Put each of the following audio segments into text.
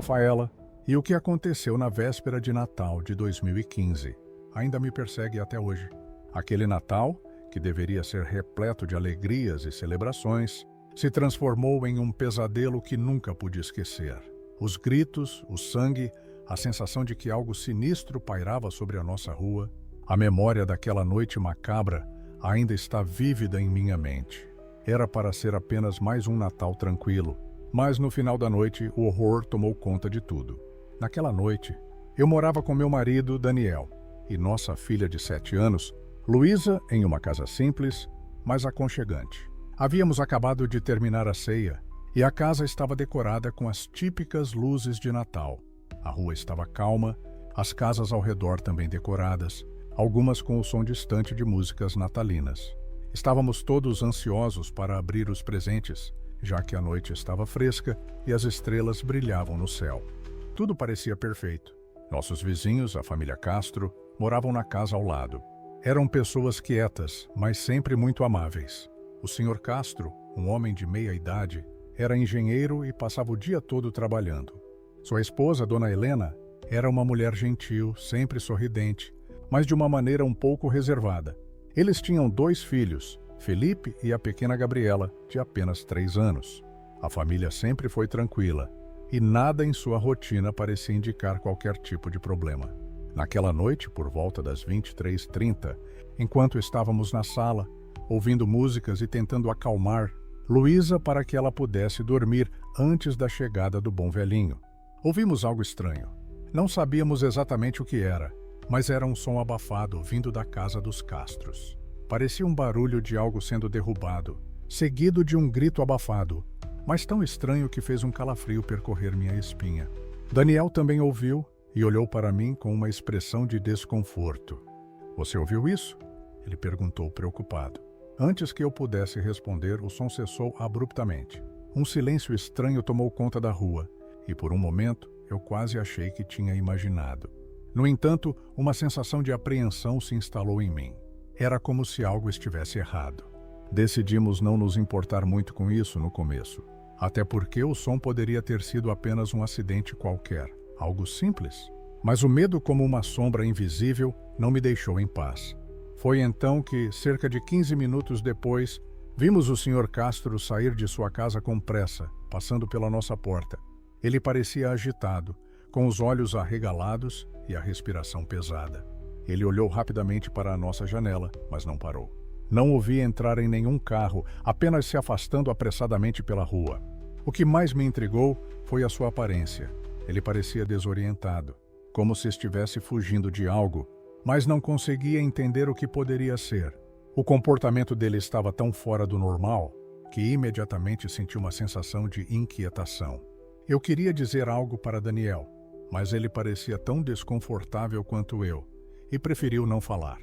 Rafaela, e o que aconteceu na véspera de Natal de 2015 ainda me persegue até hoje. Aquele Natal, que deveria ser repleto de alegrias e celebrações, se transformou em um pesadelo que nunca pude esquecer. Os gritos, o sangue, a sensação de que algo sinistro pairava sobre a nossa rua, a memória daquela noite macabra ainda está vívida em minha mente. Era para ser apenas mais um Natal tranquilo, mas no final da noite o horror tomou conta de tudo. Naquela noite, eu morava com meu marido, Daniel, e nossa filha de 7 anos, Luísa, em uma casa simples, mas aconchegante. Havíamos acabado de terminar a ceia e a casa estava decorada com as típicas luzes de Natal. A rua estava calma, as casas ao redor também decoradas, algumas com o som distante de músicas natalinas. Estávamos todos ansiosos para abrir os presentes, já que a noite estava fresca e as estrelas brilhavam no céu. Tudo parecia perfeito. Nossos vizinhos, a família Castro, moravam na casa ao lado. Eram pessoas quietas, mas sempre muito amáveis. O Sr. Castro, um homem de meia idade, era engenheiro e passava o dia todo trabalhando. Sua esposa, Dona Helena, era uma mulher gentil, sempre sorridente, mas de uma maneira um pouco reservada. Eles tinham 2 filhos, Felipe e a pequena Gabriela, de apenas 3 anos. A família sempre foi tranquila, e nada em sua rotina parecia indicar qualquer tipo de problema. Naquela noite, por volta das 23h30, enquanto estávamos na sala, ouvindo músicas e tentando acalmar Luísa para que ela pudesse dormir antes da chegada do bom velhinho, ouvimos algo estranho. Não sabíamos exatamente o que era, mas era um som abafado vindo da casa dos Castros. Parecia um barulho de algo sendo derrubado, seguido de um grito abafado, mas tão estranho que fez um calafrio percorrer minha espinha. Daniel também ouviu e olhou para mim com uma expressão de desconforto. "Você ouviu isso?" ele perguntou preocupado. Antes que eu pudesse responder, o som cessou abruptamente. Um silêncio estranho tomou conta da rua, e por um momento eu quase achei que tinha imaginado. No entanto, uma sensação de apreensão se instalou em mim. Era como se algo estivesse errado. Decidimos não nos importar muito com isso no começo, até porque o som poderia ter sido apenas um acidente qualquer, algo simples. Mas o medo, como uma sombra invisível, não me deixou em paz. Foi então que, cerca de 15 minutos depois, vimos o Sr. Castro sair de sua casa com pressa, passando pela nossa porta. Ele parecia agitado, com os olhos arregalados e a respiração pesada. Ele olhou rapidamente para a nossa janela, mas não parou. Não o vi entrar em nenhum carro, apenas se afastando apressadamente pela rua. O que mais me intrigou foi a sua aparência. Ele parecia desorientado, como se estivesse fugindo de algo, mas não conseguia entender o que poderia ser. O comportamento dele estava tão fora do normal que imediatamente senti uma sensação de inquietação. Eu queria dizer algo para Daniel, mas ele parecia tão desconfortável quanto eu e preferiu não falar,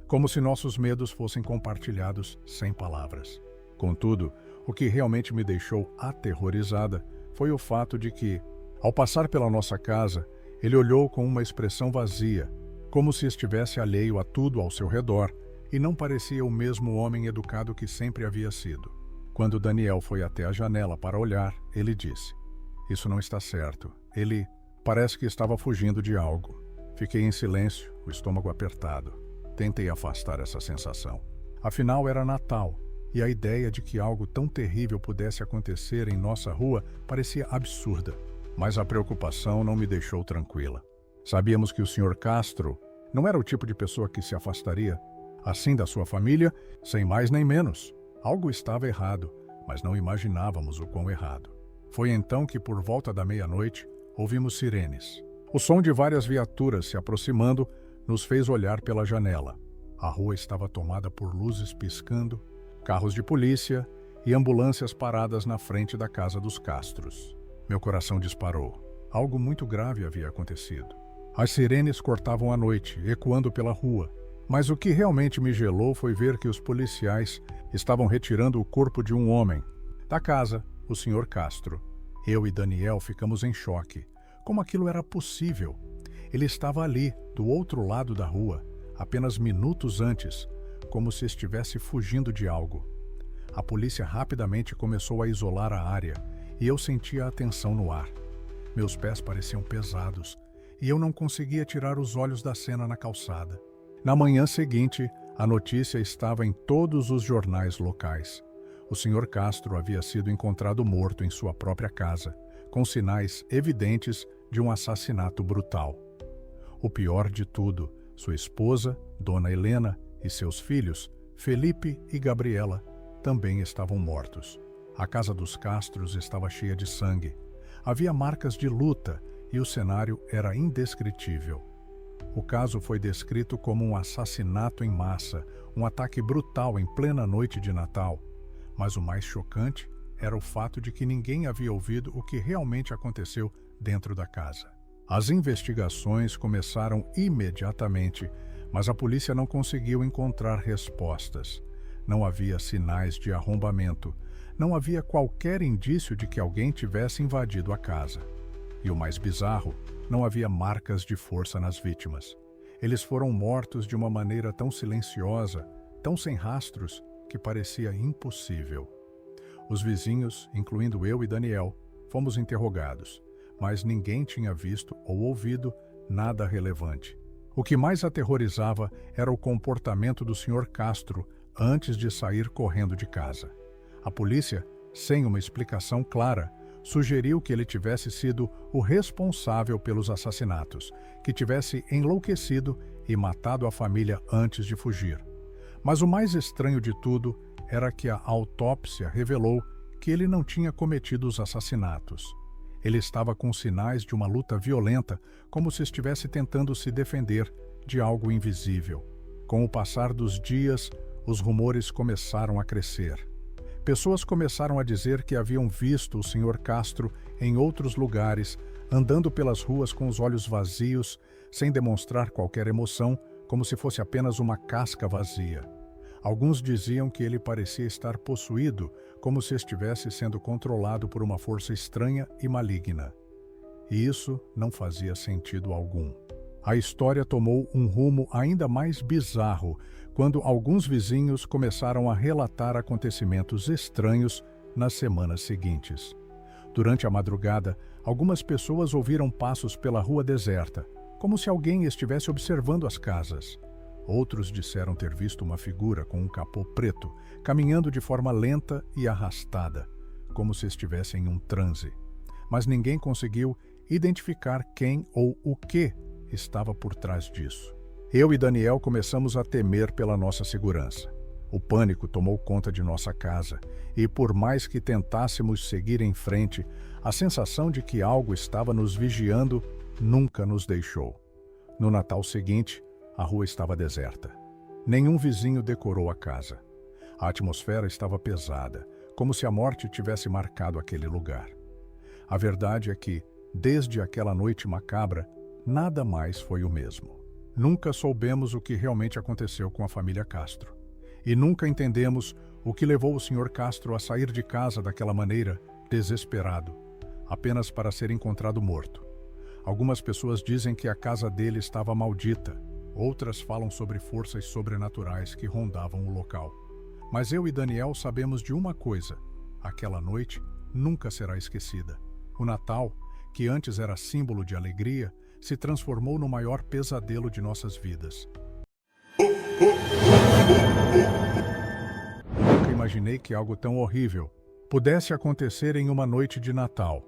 como se nossos medos fossem compartilhados sem palavras. Contudo, o que realmente me deixou aterrorizada foi o fato de que, ao passar pela nossa casa, ele olhou com uma expressão vazia, como se estivesse alheio a tudo ao seu redor, e não parecia o mesmo homem educado que sempre havia sido. Quando Daniel foi até a janela para olhar, ele disse: "Isso não está certo. Ele parece que estava fugindo de algo." Fiquei em silêncio, o estômago apertado. Tentei afastar essa sensação. Afinal, era Natal, e a ideia de que algo tão terrível pudesse acontecer em nossa rua parecia absurda. Mas a preocupação não me deixou tranquila. Sabíamos que o Sr. Castro não era o tipo de pessoa que se afastaria assim da sua família, sem mais nem menos. Algo estava errado, mas não imaginávamos o quão errado. Foi então que, por volta da meia-noite, ouvimos sirenes. O som de várias viaturas se aproximando nos fez olhar pela janela. A rua estava tomada por luzes piscando, carros de polícia e ambulâncias paradas na frente da casa dos Castros. Meu coração disparou. Algo muito grave havia acontecido. As sirenes cortavam a noite, ecoando pela rua. Mas o que realmente me gelou foi ver que os policiais estavam retirando o corpo de um homem da casa, o Sr. Castro. Eu e Daniel ficamos em choque. Como aquilo era possível? Ele estava ali, do outro lado da rua, apenas minutos antes, como se estivesse fugindo de algo. A polícia rapidamente começou a isolar a área e eu sentia a tensão no ar. Meus pés pareciam pesados e eu não conseguia tirar os olhos da cena na calçada. Na manhã seguinte, a notícia estava em todos os jornais locais. O Sr. Castro havia sido encontrado morto em sua própria casa, com sinais evidentes de um assassinato brutal. O pior de tudo, sua esposa, Dona Helena, e seus filhos, Felipe e Gabriela, também estavam mortos. A casa dos Castros estava cheia de sangue. Havia marcas de luta e o cenário era indescritível. O caso foi descrito como um assassinato em massa, um ataque brutal em plena noite de Natal. Mas o mais chocante era o fato de que ninguém havia ouvido o que realmente aconteceu dentro da casa. As investigações começaram imediatamente, mas a polícia não conseguiu encontrar respostas. Não havia sinais de arrombamento. Não havia qualquer indício de que alguém tivesse invadido a casa. E o mais bizarro, não havia marcas de força nas vítimas. Eles foram mortos de uma maneira tão silenciosa, tão sem rastros, que parecia impossível. Os vizinhos, incluindo eu e Daniel, fomos interrogados, mas ninguém tinha visto ou ouvido nada relevante. O que mais aterrorizava era o comportamento do Sr. Castro antes de sair correndo de casa. A polícia, sem uma explicação clara, sugeriu que ele tivesse sido o responsável pelos assassinatos, que tivesse enlouquecido e matado a família antes de fugir. Mas o mais estranho de tudo era que a autópsia revelou que ele não tinha cometido os assassinatos. Ele estava com sinais de uma luta violenta, como se estivesse tentando se defender de algo invisível. Com o passar dos dias, os rumores começaram a crescer. Pessoas começaram a dizer que haviam visto o Sr. Castro em outros lugares, andando pelas ruas com os olhos vazios, sem demonstrar qualquer emoção, como se fosse apenas uma casca vazia. Alguns diziam que ele parecia estar possuído, como se estivesse sendo controlado por uma força estranha e maligna. E isso não fazia sentido algum. A história tomou um rumo ainda mais bizarro quando alguns vizinhos começaram a relatar acontecimentos estranhos nas semanas seguintes. Durante a madrugada, algumas pessoas ouviram passos pela rua deserta, como se alguém estivesse observando as casas. Outros disseram ter visto uma figura com um capô preto, caminhando de forma lenta e arrastada, como se estivesse em um transe. Mas ninguém conseguiu identificar quem ou o que estava por trás disso. Eu e Daniel começamos a temer pela nossa segurança. O pânico tomou conta de nossa casa e, por mais que tentássemos seguir em frente, a sensação de que algo estava nos vigiando nunca nos deixou. No Natal seguinte, a rua estava deserta. Nenhum vizinho decorou a casa. A atmosfera estava pesada, como se a morte tivesse marcado aquele lugar. A verdade é que, desde aquela noite macabra, nada mais foi o mesmo. Nunca soubemos o que realmente aconteceu com a família Castro. E nunca entendemos o que levou o Sr. Castro a sair de casa daquela maneira, desesperado, apenas para ser encontrado morto. Algumas pessoas dizem que a casa dele estava maldita. Outras falam sobre forças sobrenaturais que rondavam o local. Mas eu e Daniel sabemos de uma coisa: aquela noite nunca será esquecida. O Natal, que antes era símbolo de alegria, se transformou no maior pesadelo de nossas vidas. Nunca imaginei que algo tão horrível pudesse acontecer em uma noite de Natal.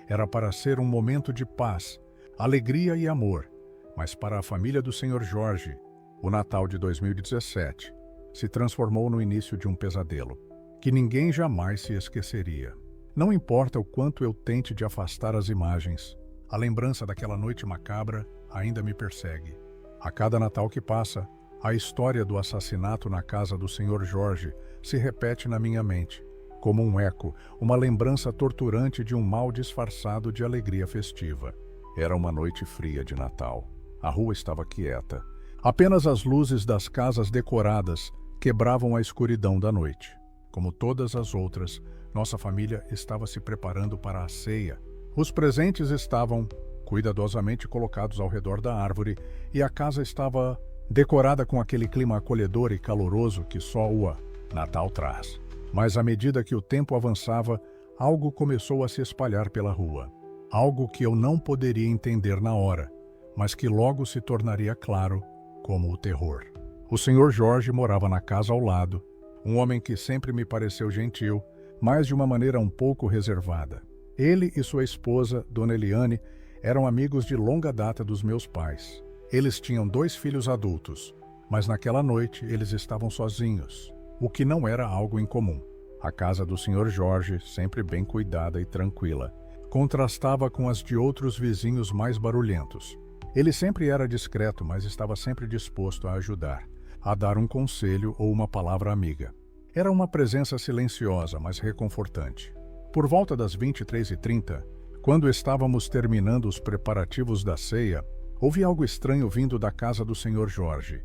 Era para ser um momento de paz, alegria e amor, mas para a família do Sr. Jorge, o Natal de 2017 se transformou no início de um pesadelo, que ninguém jamais se esqueceria. Não importa o quanto eu tente de afastar as imagens, a lembrança daquela noite macabra ainda me persegue. A cada Natal que passa, a história do assassinato na casa do Sr. Jorge se repete na minha mente, como um eco, uma lembrança torturante de um mal disfarçado de alegria festiva. Era uma noite fria de Natal. A rua estava quieta. Apenas as luzes das casas decoradas quebravam a escuridão da noite. Como todas as outras, nossa família estava se preparando para a ceia. Os presentes estavam cuidadosamente colocados ao redor da árvore e a casa estava decorada com aquele clima acolhedor e caloroso que só o Natal traz. Mas à medida que o tempo avançava, algo começou a se espalhar pela rua. algo que eu não poderia entender na hora, mas que logo se tornaria claro como o terror. O Sr. Jorge morava na casa ao lado, um homem que sempre me pareceu gentil, mas de uma maneira um pouco reservada. Ele e sua esposa, Dona Eliane, eram amigos de longa data dos meus pais. Eles tinham 2 filhos adultos, mas naquela noite eles estavam sozinhos, o que não era algo incomum. A casa do Sr. Jorge, sempre bem cuidada e tranquila, contrastava com as de outros vizinhos mais barulhentos. Ele sempre era discreto, mas estava sempre disposto a ajudar, a dar um conselho ou uma palavra amiga. Era uma presença silenciosa, mas reconfortante. Por volta das 23h30, quando estávamos terminando os preparativos da ceia, ouvi algo estranho vindo da casa do Sr. Jorge.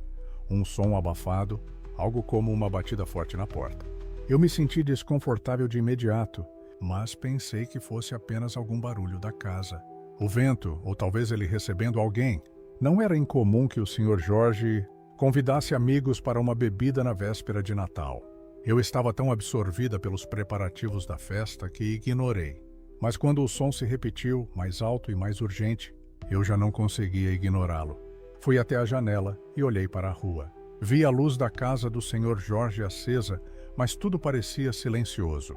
Um som abafado, algo como uma batida forte na porta. Eu me senti desconfortável de imediato, mas pensei que fosse apenas algum barulho da casa. O vento, ou talvez ele recebendo alguém. Não era incomum que o Sr. Jorge convidasse amigos para uma bebida na véspera de Natal. Eu estava tão absorvida pelos preparativos da festa que ignorei. Mas quando o som se repetiu, mais alto e mais urgente, eu já não conseguia ignorá-lo. Fui até a janela e olhei para a rua. Vi a luz da casa do Sr. Jorge acesa, mas tudo parecia silencioso.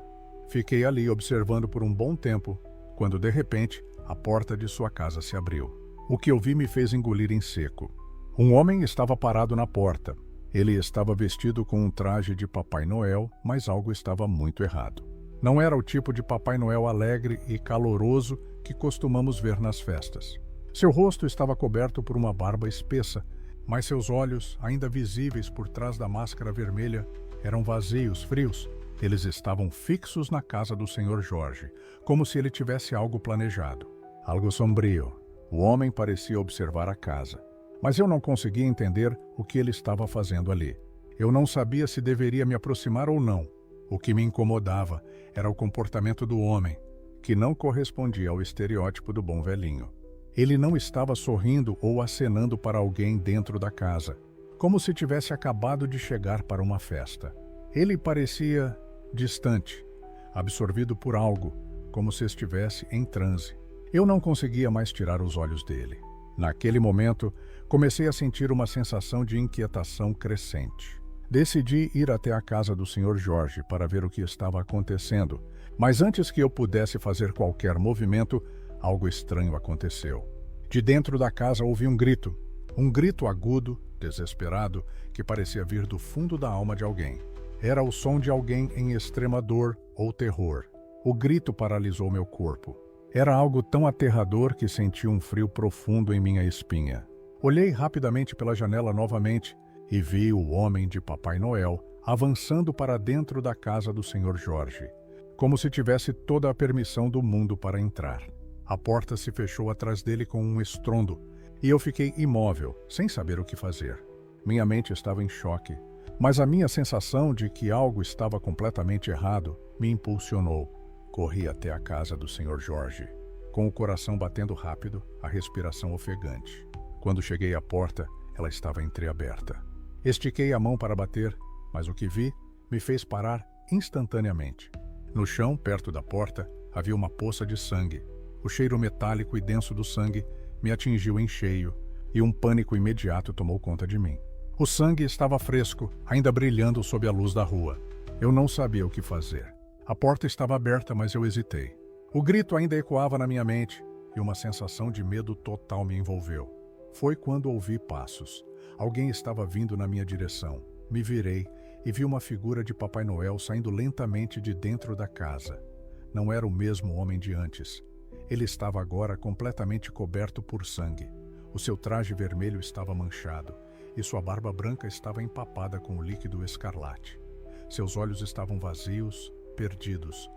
Fiquei ali observando por um bom tempo, quando de repente a porta de sua casa se abriu. O que eu vi me fez engolir em seco. Um homem estava parado na porta. Ele estava vestido com um traje de Papai Noel, mas algo estava muito errado. Não era o tipo de Papai Noel alegre e caloroso que costumamos ver nas festas. Seu rosto estava coberto por uma barba espessa, mas seus olhos, ainda visíveis por trás da máscara vermelha, eram vazios, frios. Eles estavam fixos na casa do Sr. Jorge, como se ele tivesse algo planejado. Algo sombrio. O homem parecia observar a casa, mas eu não conseguia entender o que ele estava fazendo ali. Eu não sabia se deveria me aproximar ou não. O que me incomodava era o comportamento do homem, que não correspondia ao estereótipo do bom velhinho. Ele não estava sorrindo ou acenando para alguém dentro da casa, como se tivesse acabado de chegar para uma festa. Ele parecia distante, absorvido por algo, como se estivesse em transe. Eu não conseguia mais tirar os olhos dele. Naquele momento, comecei a sentir uma sensação de inquietação crescente. Decidi ir até a casa do Sr. Jorge para ver o que estava acontecendo, mas antes que eu pudesse fazer qualquer movimento, algo estranho aconteceu. De dentro da casa ouvi um grito agudo, desesperado, que parecia vir do fundo da alma de alguém. Era o som de alguém em extrema dor ou terror. O grito paralisou meu corpo. Era algo tão aterrador que senti um frio profundo em minha espinha. Olhei rapidamente pela janela novamente e vi o homem de Papai Noel avançando para dentro da casa do Sr. Jorge, como se tivesse toda a permissão do mundo para entrar. A porta se fechou atrás dele com um estrondo e eu fiquei imóvel, sem saber o que fazer. Minha mente estava em choque, mas a minha sensação de que algo estava completamente errado me impulsionou. Corri até a casa do Sr. Jorge, com o coração batendo rápido, a respiração ofegante. Quando cheguei à porta, ela estava entreaberta. Estiquei a mão para bater, mas o que vi me fez parar instantaneamente. No chão, perto da porta, havia uma poça de sangue. O cheiro metálico e denso do sangue me atingiu em cheio e um pânico imediato tomou conta de mim. O sangue estava fresco, ainda brilhando sob a luz da rua. Eu não sabia o que fazer. A porta estava aberta, mas eu hesitei. O grito ainda ecoava na minha mente e uma sensação de medo total me envolveu. Foi quando ouvi passos. Alguém estava vindo na minha direção. Me virei e vi uma figura de Papai Noel saindo lentamente de dentro da casa. Não era o mesmo homem de antes. Ele estava agora completamente coberto por sangue. O seu traje vermelho estava manchado e sua barba branca estava empapada com o líquido escarlate. Seus olhos estavam vazios, perdidos.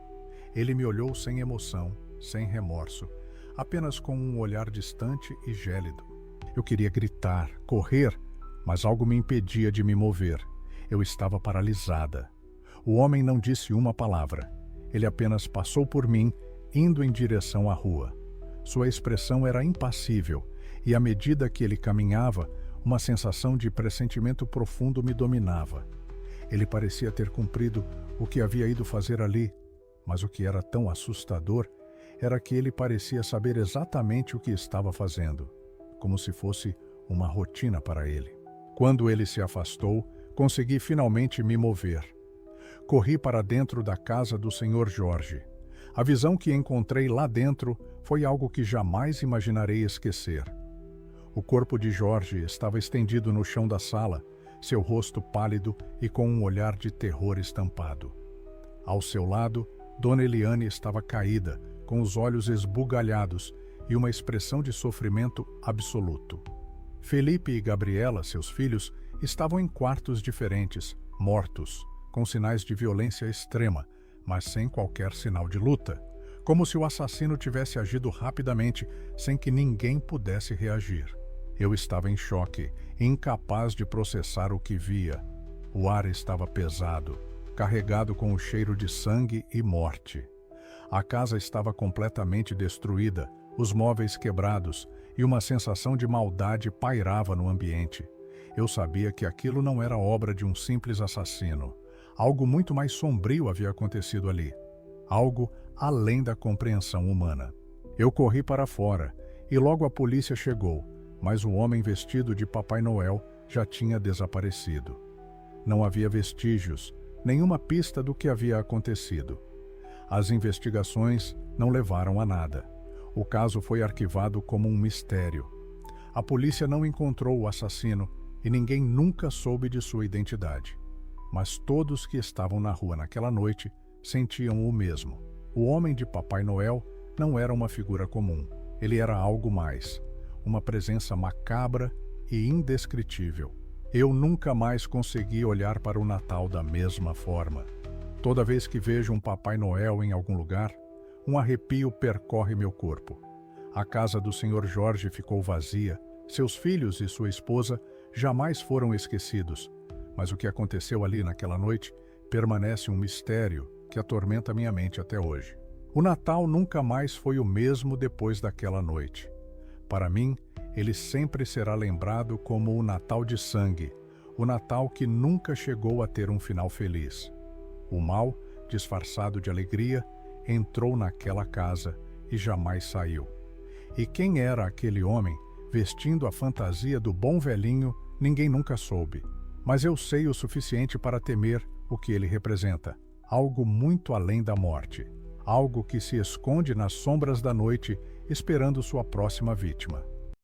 Ele me olhou sem emoção, sem remorso, apenas com um olhar distante e gélido. Eu queria gritar, correr, mas algo me impedia de me mover. Eu estava paralisada. O homem não disse uma palavra. Ele apenas passou por mim, indo em direção à rua. Sua expressão era impassível, e à medida que ele caminhava, uma sensação de pressentimento profundo me dominava. Ele parecia ter cumprido o que havia ido fazer ali, mas o que era tão assustador era que ele parecia saber exatamente o que estava fazendo, como se fosse uma rotina para ele. Quando ele se afastou, consegui finalmente me mover. Corri para dentro da casa do Sr. Jorge. A visão que encontrei lá dentro foi algo que jamais imaginarei esquecer. O corpo de Jorge estava estendido no chão da sala, seu rosto pálido e com um olhar de terror estampado. Ao seu lado, Dona Eliane estava caída, com os olhos esbugalhados e uma expressão de sofrimento absoluto. Felipe e Gabriela, seus filhos, estavam em quartos diferentes, mortos, com sinais de violência extrema, mas sem qualquer sinal de luta, como se o assassino tivesse agido rapidamente, sem que ninguém pudesse reagir. Eu estava em choque, incapaz de processar o que via. O ar estava pesado, carregado com o cheiro de sangue e morte. A casa estava completamente destruída, os móveis quebrados, e uma sensação de maldade pairava no ambiente. Eu sabia que aquilo não era obra de um simples assassino. Algo muito mais sombrio havia acontecido ali. Algo além da compreensão humana. Eu corri para fora, e logo a polícia chegou, mas o homem vestido de Papai Noel já tinha desaparecido. Não havia vestígios, nenhuma pista do que havia acontecido. As investigações não levaram a nada. O caso foi arquivado como um mistério. A polícia não encontrou o assassino e ninguém nunca soube de sua identidade. Mas todos que estavam na rua naquela noite sentiam o mesmo. O homem de Papai Noel não era uma figura comum. Ele era algo mais. Uma presença macabra e indescritível. Eu nunca mais consegui olhar para o Natal da mesma forma. Toda vez que vejo um Papai Noel em algum lugar, um arrepio percorre meu corpo. A casa do Sr. Jorge ficou vazia, seus filhos e sua esposa jamais foram esquecidos, mas o que aconteceu ali naquela noite permanece um mistério que atormenta minha mente até hoje. O Natal nunca mais foi o mesmo depois daquela noite. Para mim, ele sempre será lembrado como o Natal de sangue, o Natal que nunca chegou a ter um final feliz. O mal, disfarçado de alegria, entrou naquela casa e jamais saiu. E quem era aquele homem, vestindo a fantasia do bom velhinho, ninguém nunca soube. Mas eu sei o suficiente para temer o que ele representa. Algo muito além da morte. Algo que se esconde nas sombras da noite, esperando sua próxima vítima.